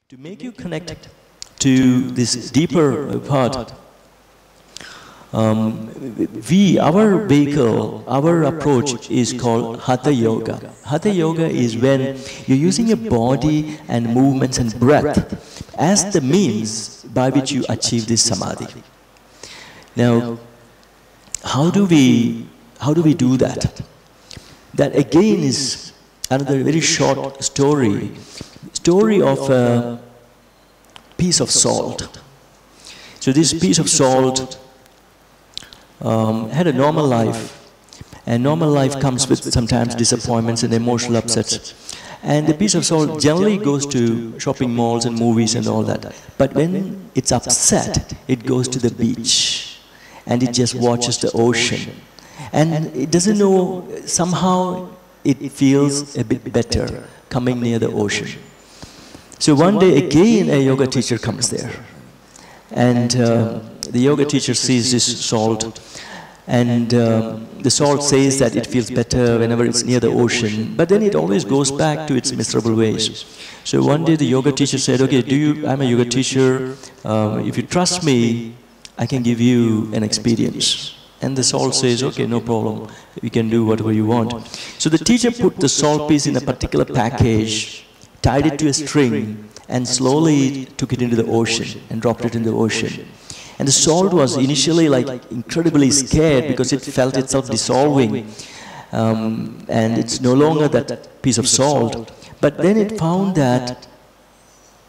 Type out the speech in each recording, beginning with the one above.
To make you connect to this deeper part, our vehicle, our approach is called Hatha Yoga. Hatha Yoga is when you're using your body and movements and breath as the means by which you achieve this samadhi. Now, how do we do that? That again is another very short story of a piece of salt. So this piece of salt had a normal life, and normal life comes with sometimes disappointments and emotional upsets. And the piece of salt generally goes to shopping malls and movies and all that. But when it's upset, it goes to the beach and it just watches the ocean. And it doesn't know, somehow it feels a bit better coming near the ocean. So one day again a yoga teacher comes there, and the yoga teacher sees this salt, and the salt says that it feels better whenever it's near the ocean, but then it always goes back to its miserable ways. So one day the yoga teacher said, okay, I'm a yoga teacher, if you trust me, I can give you an experience. And the salt says, okay, no problem, you can do whatever you want. So the teacher put the salt piece in a particular package, tied it to a string, and slowly took it into the ocean and dropped it in the ocean. And the salt was initially like incredibly scared because it felt itself dissolving, and it's no longer that piece of salt. But then it found that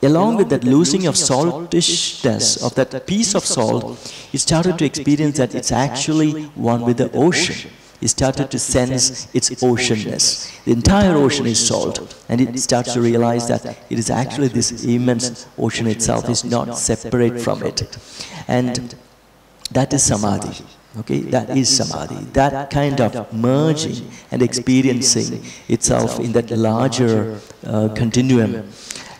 along with that losing of saltishness of that piece of salt, it started to experience that it's actually one with the ocean. It started to sense its oceanness. The entire ocean is salt, and it starts to realize that it is actually this immense ocean itself, is not separate from it. And that is samadhi. Okay, that is samadhi. That kind of merging and experiencing itself in that larger continuum.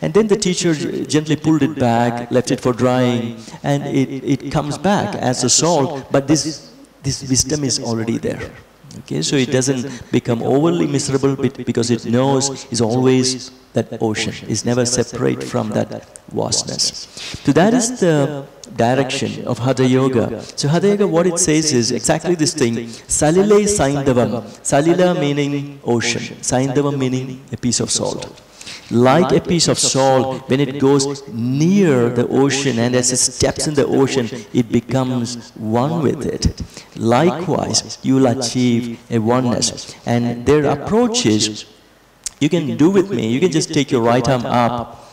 And then the teacher gently pulled it back, left it for drying, and it comes back as a salt, but this wisdom is already there. Okay, so it doesn't become overly miserable because it knows is always that ocean, is never separate from that vastness. So that is the direction of Hatha Yoga. So Hatha Yoga, what it says is exactly this thing, Salile Saindavam. Salila meaning ocean, Saindavam meaning a piece of salt. Like a piece of salt, when it goes near the ocean and as it steps in the ocean, it becomes one with it. Likewise, you will achieve a oneness. And their approach is, you can do with me, you can just take your right arm up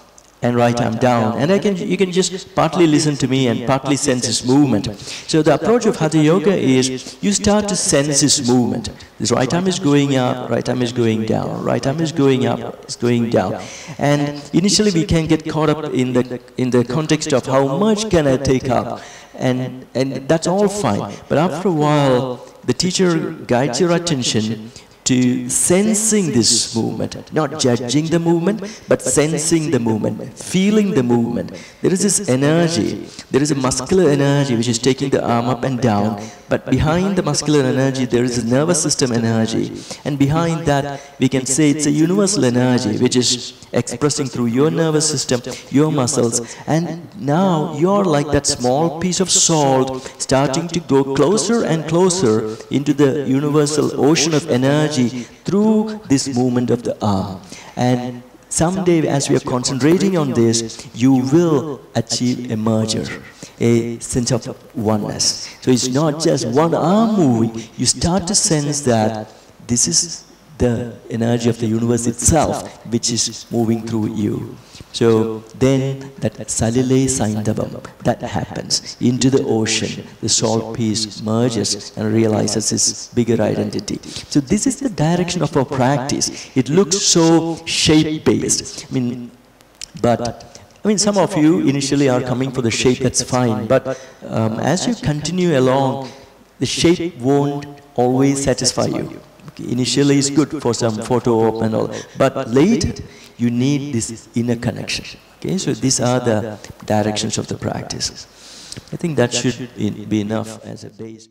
and right arm down, and you can just partly listen to me and partly sense this movement. So the approach of Hatha Yoga is, you start to sense this movement. This right arm is going up, right arm is going down, right arm is going up, it's going down. And initially we can get caught up in the context of how much can I take up, and that's all fine. But after a while, the teacher guides your attention to sensing this movement, not judging the movement, but sensing the movement, feeling the movement. There is this energy, there is a muscular energy which is taking the arm up and down, but behind the muscular energy there is a nervous system energy, and behind that we can say it's a universal energy which is expressing through your nervous system, your muscles, and now you're like that small piece of salt starting to go closer and closer into the universal ocean of energy through this movement of the arm. And someday, as we are concentrating on this, you will achieve a merger, a sense of oneness. So it's not just one arm moving, you start to sense that this is the energy of the universe itself which is moving through you. So then that Salile Saindavam, that happens into the ocean, the salt piece merges and realizes its bigger identity. So this is the direction of our practice. It looks so shape-based. But some of you initially are coming for the shape, that's fine. But as you continue along, the shape won't always satisfy you. Initially it's good for some photo op and all, but later you need this inner connection. Okay, so these are the directions of the practice. I think that should be enough as a base.